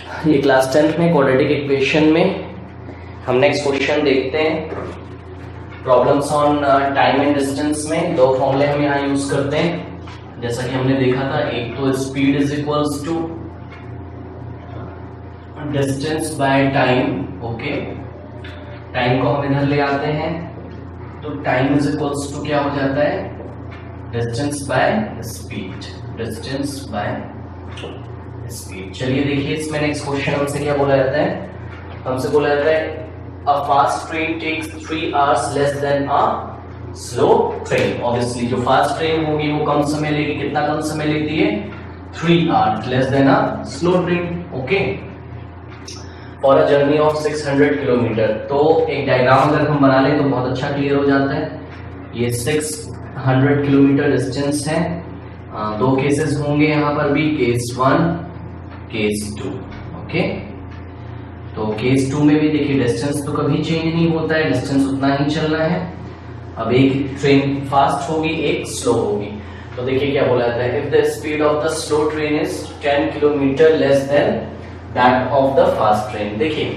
ये class 10th में quadratic equation में हम नेक्स्ट क्वेश्चन देखते हैं। Problems on time and distance में दो फॉर्मूले हम यहाँ यूज करते हैं, जैसा कि हमने देखा था। एक तो speed is equals to distance by time. Okay, time को हम इधर ले आते हैं तो टाइम इज इक्वल्स टू क्या हो जाता है, distance by speed, distance by speed. चलिए देखिए, इसमें नेक्स्ट क्वेश्चन हमसे क्या बोला जाता है, हमसे बोला जाता है a fast train takes 3 hours less than a slow train. Obviously जो फास्ट ट्रेन होगी वो कम समय लेगी, कितना कम समय लेती है, 3 hours less than a slow train. Okay, for a journey of 600 kilometre. तो एक डायग्राम अगर हम बना लें तो बहुत अच्छा क्लियर हो जाता है। ये 600 किलोमीटर डिस्टेंस है। दो केसेस होंगे यहाँ पर भी, केस 1 केस 2। ओके, तो केस 2 में भी देखिए डिस्टेंस तो कभी चेंज नहीं होता है, डिस्टेंस उतना ही चलना है। अब एक ट्रेन फास्ट होगी, एक स्लो होगी। तो देखिए क्या बोला जाता है, if the speed of the slow train is 10 kilometre less than that of the fast train. देखिए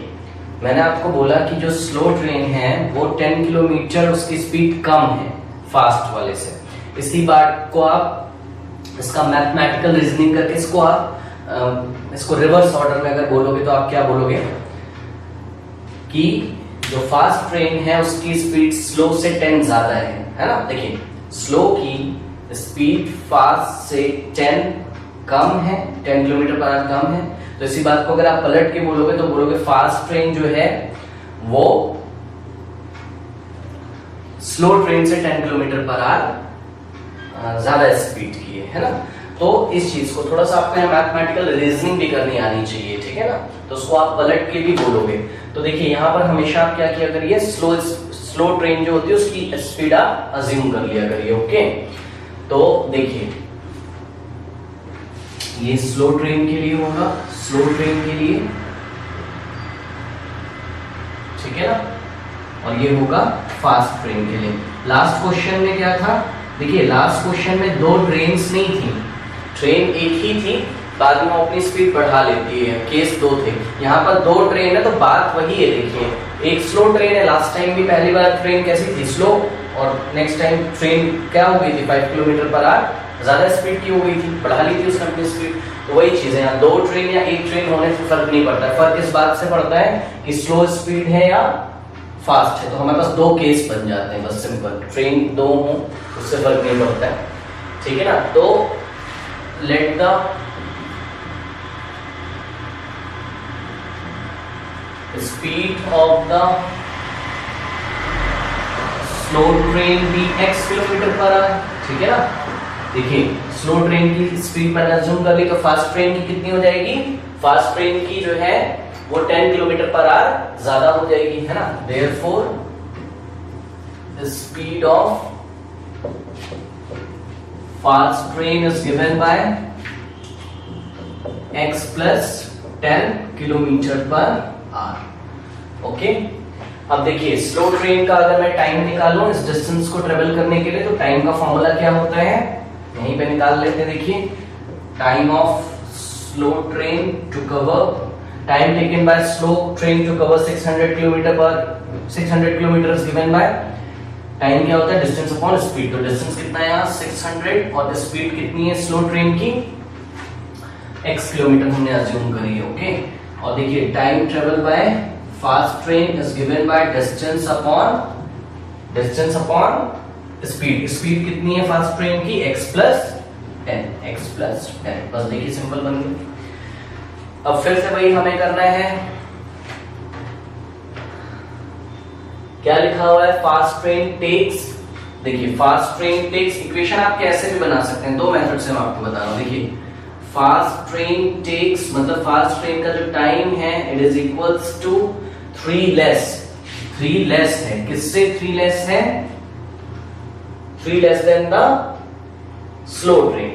मैंने आपको बोला कि जो स्लो ट्रेन है वो 10 किलोमीटर उसकी स्पीड कम है फास्ट वाले से। इसी बात को आप इसका मैथमेटिकल रीजनिंग करके इसको रिवर्स ऑर्डर में अगर बोलोगे तो आप क्या बोलोगे कि जो फास्ट ट्रेन है उसकी स्पीड स्लो से 10 ज्यादा है ना। देखिए स्लो की स्पीड फास्ट से 10 कम है, 10 किलोमीटर पर आवर कम है। तो इसी बात को अगर आप पलट के बोलोगे तो बोलोगे फास्ट ट्रेन जो है वो स्लो ट्रेन से 10 किलोमीटर पर आवर ज्यादा स्पीड की है ना। तो इस चीज को थोड़ा सा आपको मैथमेटिकल रीजनिंग भी करनी आनी चाहिए, ठीक है ना। तो उसको आप पलट के भी बोलोगे। तो देखिए यहाँ पर हमेशा आप क्या किया करिए, स्लो ट्रेन जो होती है उसकी स्पीड आप अज्यूम कर लिया करिए। ओके, तो देखिए ये स्लो ट्रेन के लिए होगा, स्लो ट्रेन के लिए, ठीक है ना, और ये होगा फास्ट ट्रेन के लिए। लास्ट क्वेश्चन में क्या था, देखिए लास्ट क्वेश्चन में दो ट्रेन्स नहीं थी, ट्रेन एक ही थी, बाद में अपनी स्पीड बढ़ा लेती है, केस 2 थे। यहाँ पर दो ट्रेन है तो बात वही है। देखिए एक स्लो ट्रेन है, लास्ट टाइम भी पहली बार ट्रेन कैसी थी, स्लो, और नेक्स्ट टाइम ट्रेन क्या हो गई थी, 5 किलोमीटर पर आवर ज्यादा स्पीड की हो गई थी, बढ़ा ली थी उसने अपनी स्पीड। तो वही चीज है, यहाँ दो ट्रेन या एक ट्रेन होने से फर्क नहीं पड़ता है। फर्क इस बात से पड़ता है कि स्लो स्पीड है या फास्ट है। तो हमारे पास दो केस बन जाते हैं, बस सिंपल, ट्रेन दो हो उससे फर्क नहीं पड़ता है, ठीक है ना। तो let the speed of the slow train भी x किलोमीटर पर आवर, ठीक है ना। देखिए स्लो ट्रेन की स्पीड मैंने अज्यूम कर ली, तो फास्ट ट्रेन की कितनी हो जाएगी, फास्ट ट्रेन की जो है वो 10 किलोमीटर पर आवर ज्यादा हो जाएगी, है ना। Therefore the speed of fast train is given bye x plus 10 kilometre per our. Okay, अब देखिए स्लो ट्रेन का अगर मैं टाइम निकालूं इस डिस्टेंस को ट्रेवल करने के लिए, तो टाइम का फॉर्मूला क्या होता है, यहीं पे निकाल लेते हैं। देखिए time of slow train to cover, time taken by slow train to cover 600 kilometre पर 600 kilometre is given by, time क्या होता है, डिस्टेंस अपॉन स्पीड। तो डिस्टेंस कितना है यहाँ 600 और स्पीड कितनी है स्लो ट्रेन की, x किलोमीटर हमने अज्यूम करी है। ओके, और देखिए time travel by fast train is given by distance upon speed. Speed कितनी है फास्ट ट्रेन की, x प्लस 10। बस देखिए सिंपल बन गई। अब फिर से वही हमें करना है, क्या लिखा हुआ है, फास्ट ट्रेन टेक्स। देखिए फास्ट ट्रेन टेक्स इक्वेशन आप कैसे भी बना सकते हैं, दो मेथड से मैं आपको बता रहा हूं। देखिए फास्ट ट्रेन टेक्स मतलब फास्ट ट्रेन का जो टाइम है it is equals to 3 less है, किससे 3 लेस है, 3 less than the slow train,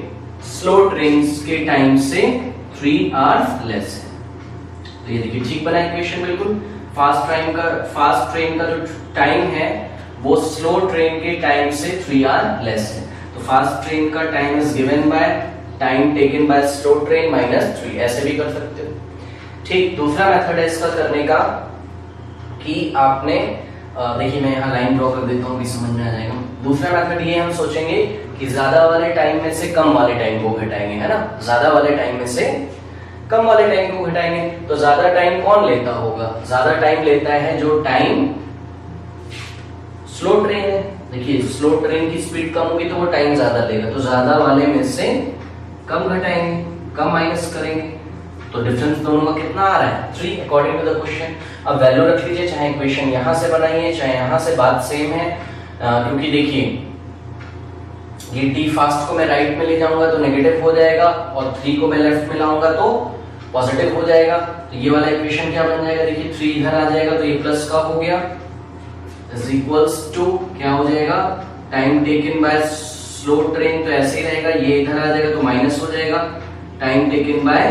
slow train के टाइम से 3 hours लेस है। तो ये देखिए ठीक बना इक्वेशन बिल्कुल। फास्ट ट्रेन का जो टाइम है वो स्लो ट्रेन के टाइम से 3 hours लेस है। तो फास्ट ट्रेन का time is given by time taken by slow train minus 3, ऐसे भी कर सकते हो, ठीक, दूसरा मेथड है इसका करने का कि आपने देखिए मैं यहाँ लाइन ड्रॉ कर देता हूँ, भी समझ में आ जाएगा। दूसरा मेथड ये हम सोचेंगे कि ज्यादा वाले टाइम में से कम वाले टाइम को घटाएंगे, है ना, ज्यादा वाले टाइम में से कम वाले टाइम को घटाएंगे। तो ज्यादा टाइम कौन लेता होगा? ज्यादा टाइम लेता है जो टाइम स्लो ट्रेन है। देखिए स्लो ट्रेन की स्पीड कम होगी तो वो टाइम ज्यादा लेगा, तो ज्यादा वाले में से कम घटाएंगे, कम माइनस करेंगे, तो डिफरेंस दोनों का कितना आ रहा है? 3 अकॉर्डिंग टू द क्वेश्चन। अब वैल्यू रख लीजिए, चाहे इक्वेशन यहां से बनाइए चाहे यहां से, बात सेम है। क्योंकि देखिए ये t फास्ट को मैं राइट में ले जाऊंगा तो नेगेटिव हो जाएगा और 3 को मैं लेफ्ट में लाऊंगा तो पॉजिटिव हो जाएगा। तो ये वाला इक्वेशन क्या बन जाएगा? देखिए 3 इधर आ जाएगा तो ये प्लस का हो गया, इज इक्वल्स टू क्या हो जाएगा? Time taken by slow train तो ऐसे ही रहेगा, ये इधर आ जाएगा तो माइनस हो जाएगा, time taken by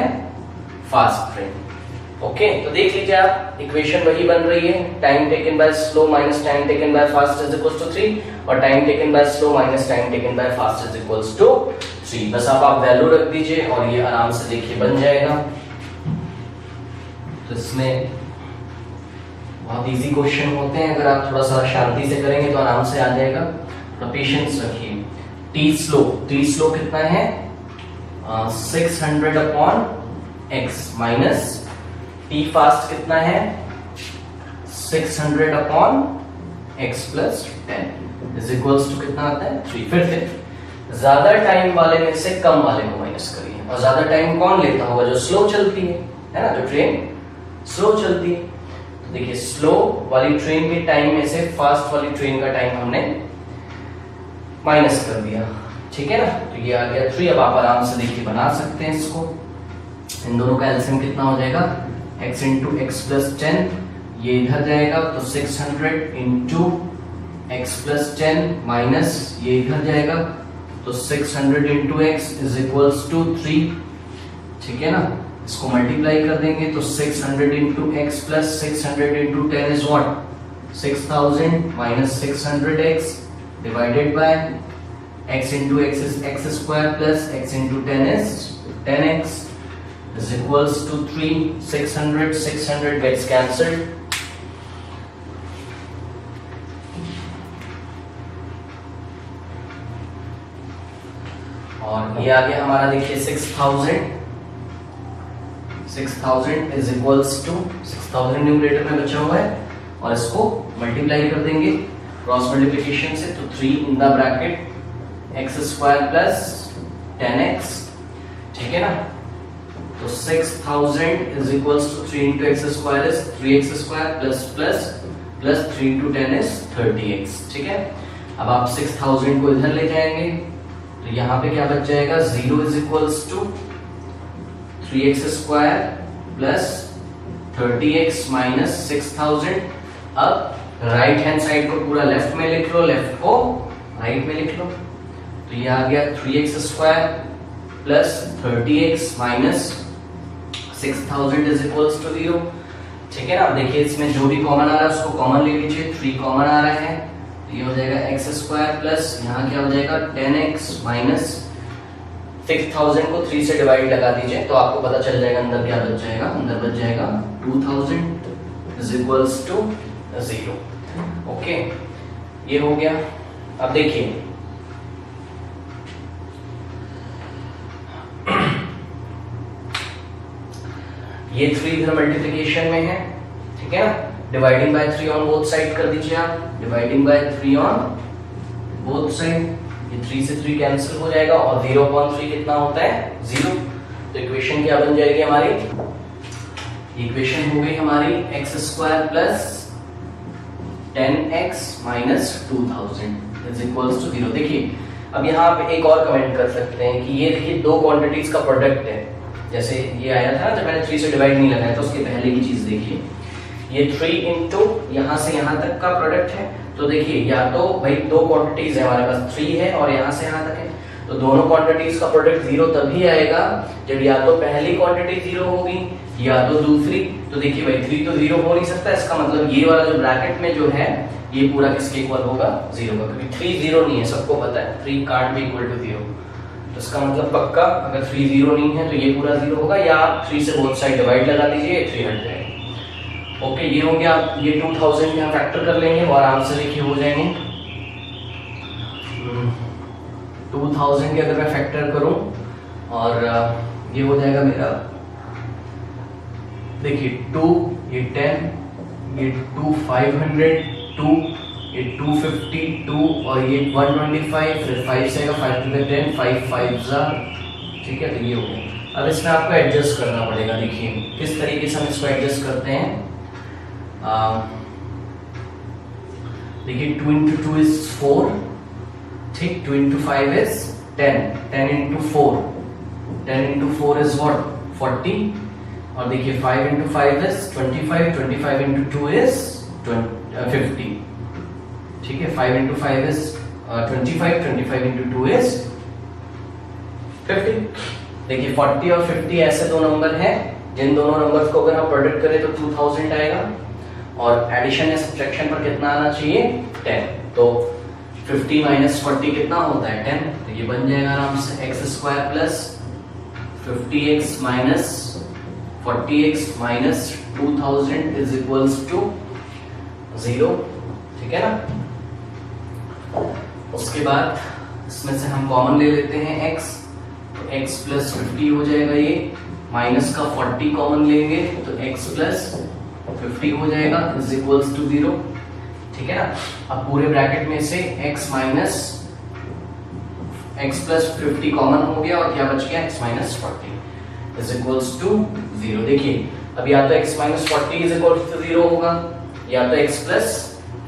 fast train. Okay, तो देख लीजिए आप इक्वेशन वही बन रही है, time taken by slow minus time taken by fast is equals to 3 और time taken by slow minus time taken by fast is equals to 3। बस आप वैल्यू रख दीजिए और ये आराम से देखिए बन जाएगा। तो इसमें बहुत इजी क्वेश्चन होते हैं, अगर आप थोड़ा सा शांति से करेंगे तो आराम से आ जाएगा। तो पेशेंस रखिए। टी स्लो कितना है? 600 upon x minus T fast कितना है? 600 upon x plus 10 is equals to कितना आता है? 3। फिर से ज्यादा टाइम वाले में से कम वाले को माइनस करिए, और ज्यादा टाइम कौन लेता होगा? जो स्लो चलती है ना, जो ट्रेन स्लो चलती है। तो देखिए स्लो वाली ट्रेन के टाइम में से फास्ट वाली ट्रेन का टाइम हमने माइनस कर दिया, ठीक है ना। तो ये आ गया 3। अब आप आराम से देखिए बना सकते हैं इसको। इन दोनों का एलसीएम कितना हो जाएगा? x इंटू एक्स प्लस 10, ये इधर जाएगा तो 600 इंटू एक्स प्लस 10 माइनस ये इधर जाएगा तो 600 into x is equals to 3, ठीक है ना। इसको मल्टीप्लाई कर देंगे तो 600 into x plus 600 into 10 is what? 6000 minus 600x divided by x into x is x square plus x into 10 is 10x is equals to 3. 600 gets cancelled. और ये आ गया हमारा देखिए 6000 is equals to 6000 न्यूमरेटर में बचा हुआ है और इसको मल्टीप्लाई कर देंगे क्रॉस मल्टीप्लिकेशन से, तो 3 in the bracket x square plus 10x, ठीक है ना। तो 6000 is equals to 3 into x square is 3x square plus 3 into 10 is 30x, ठीक है। अब आप 6000 को इधर ले जाएंगे तो यहाँ पे क्या बच जाएगा? 0 is equals to 3x square plus 30x minus 6000। अब राइट हैंड साइड को पूरा लेफ्ट में लिख लो, लेफ्ट को राइट में लिख लो, तो ये आ गया 3x square plus 30x minus 6000 is equals to 0, ठीक है ना। अब देखिए इसमें जो भी कॉमन आ रहा है उसको कॉमन ले लीजिए। 3 कॉमन आ रहा है तो ये हो जाएगा x स्क्वायर प्लस यहाँ क्या हो जाएगा? 10x माइनस 6000 को 3 से डिवाइड लगा दीजिए तो आपको पता चल जाएगा अंदर क्या बच जाएगा। अंदर बच जाएगा 2000 is equals to 0। ओके, ये हो गया। अब देखिए ये 3 इधर मल्टीप्लिकेशन में है, ठीक है ना। Dividing by 3 on both side कर दीजिए आप, dividing by 3 on both side, ये 3 से 3 कैंसिल हो जाएगा और 0/3 कितना होता है? 0। तो इक्वेशन क्या बन जाएगी हमारी? इक्वेशन हो गई हमारी x square plus 10x minus 2000 is equals to 0। देखिए अब यहाँ पे एक और कमेंट कर सकते हैं कि ये देखिए दो क्वांटिटीज का प्रोडक्ट है। जैसे ये आया था जब मैंने 3 से डिवाइड नहीं लगाया था, उसके पहले की चीज देखिए, ये 3 इंटू यहाँ से यहाँ तक का प्रोडक्ट है। तो देखिए या तो भाई दो क्वांटिटीज है हमारे पास, 3 है और यहाँ से यहाँ तक है, तो दोनों क्वांटिटीज का प्रोडक्ट 0 तभी आएगा जब या तो पहली क्वांटिटी 0 होगी या तो दूसरी। तो देखिए भाई 3 तो 0 हो नहीं सकता, इसका मतलब ये वाला जो ब्रैकेट में जो है ये पूरा किसके इक्वल होगा? 0 का, क्योंकि 3 0 नहीं है, सबको पता है 3 कांट बी इक्वल टू 0। तो इसका मतलब पक्का अगर 3 0 नहीं है तो ये पूरा 0 होगा, या आप 3 से बोथ साइड डिवाइड लगा दीजिए, 3 हट जाएगा। ओके, ये हो गया। ये 2000 यहाँ फैक्टर कर लेंगे और आराम से देखिए हो जाएंगे। 2000 के अगर मैं फैक्टर करूं और ये हो जाएगा मेरा, देखिए 2, ये 10, ये 2 500, 2, ये 250, 2 और ये 125, फिर 5 से 5 to the 10, 5 5 ठीक है। तो ये हो गया। अब इसमें आपको एडजस्ट करना पड़ेगा। देखिए किस तरीके से हम इसको एडजस्ट करते हैं। देखिए 2 into 2 is 4, ठीक, 2 into 5 is 10, 10 into 4, 10 into 4 is what, 40, और देखिए 5 into 5 is 25, 25 into 2 is 50, ठीक है। 5 into 5 is 25, 25 into 2 is 50। देखिए 40 और 50 ऐसे दो नंबर हैं जिन दोनों नंबर्स को अगर हम प्रोडक्ट करें तो 2000 आएगा, और एडिशन या सब्ट्रैक्शन पर कितना आना चाहिए, 10। तो 50 माइनस 40 कितना होता है, 10। तो ये बन जाएगा आराम से x² plus 50x minus 40x minus 2000 is equals to 0, ठीक है ना। उसके बाद इसमें से हम कॉमन ले लेते हैं x, तो x प्लस 50 हो जाएगा, ये माइनस का 40 कॉमन लेंगे तो x प्लस 50 हो जाएगा इज इक्वल्स टू 0, ठीक है ना। अब पूरे ब्रैकेट में से x minus x plus 50 common हो गया और क्या बच गया, x minus 40 is equals to 0। देखिए अब या तो x minus 40 is equals to 0 होगा, या तो x plus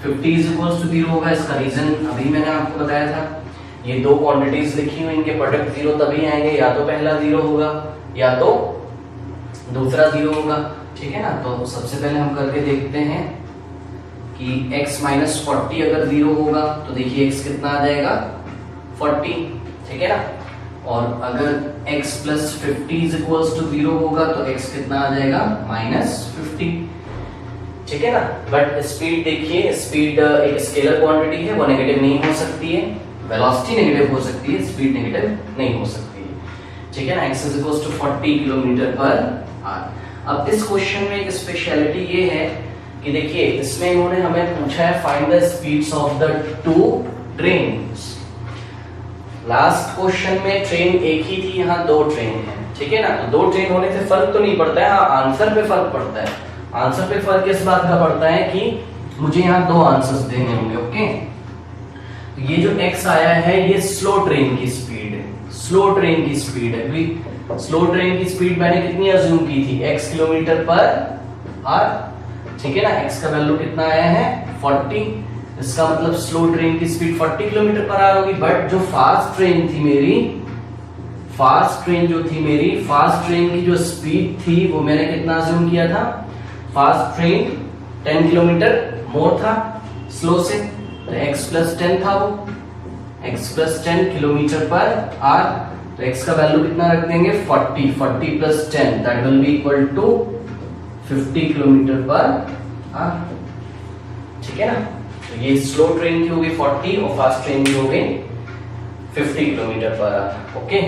50 is equals to 0 होगा। इसका रीजन अभी मैंने आपको बताया था, ये दो क्वांटिटीज लिखी हुई, इनके प्रोडक्ट 0 तभी आएंगे, या तो पहला 0 होगा या तो दूसरा 0 होगा, ठीक है ना। तो सबसे पहले हम करके देखते हैं कि x माइनस 40 अगर 0 होगा तो देखिए x कितना आ जाएगा, 40, ठीक है ना। और अगर x plus 50 is equals to 0 होगा तो x कितना आ जाएगा, माइनस 50, ठीक है ना। बट स्पीड देखिए, स्पीड एक स्केलर क्वांटिटी है, वो नेगेटिव नहीं हो सकती है। वेलोसिटी नेगेटिव हो सकती है, स्पीड नेगेटिव नहीं हो सकती है, ठीक है ना। x is equals to 40 kilometre per hour. अब इस क्वेश्चन में एक स्पेशलिटी ये है कि देखिए इसमें इन्होंने हमें पूछा है find the speeds of the two trains. Last question में ट्रेन एक ही थी, यहाँ दो ट्रेन है, ठीक है ना। तो दो ट्रेन होने से फर्क तो नहीं पड़ता है, हाँ आंसर पे फर्क पड़ता है। आंसर पे फर्क इस बात का पड़ता है कि मुझे यहाँ दो आंसर्स देने होंगे, ओके। तो ये जो x आया है ये स्लो ट्रेन की स्पीड है, स्लो ट्रेन की स्पीड है। स्लो ट्रेन की स्पीड मैंने कितनी अज्यूम की थी, x किलोमीटर पर आवर, ठीक है ना। x का वैल्यू कितना आया है, 40, इसका मतलब स्लो ट्रेन की स्पीड 40 किलोमीटर पर आवर होगी। बट जो फास्ट ट्रेन थी मेरी, फास्ट ट्रेन जो थी मेरी, फास्ट ट्रेन की जो स्पीड थी वो मैंने कितना अज्यूम किया था, फास्ट ट्रेन 10 किलोमीटर मोर था स्लो से, तो x प्लस 10 था वो, x plus 10 kilometre per hour. तो x का वैल्यू कितना रख देंगे, 40, 40 plus 10 that will be equal to 50 kilometre per hour, ठीक है ना। तो ये स्लो ट्रेन की हो गई 40 और फास्ट ट्रेन की हो गई 50 किलोमीटर पर आवर, ओके।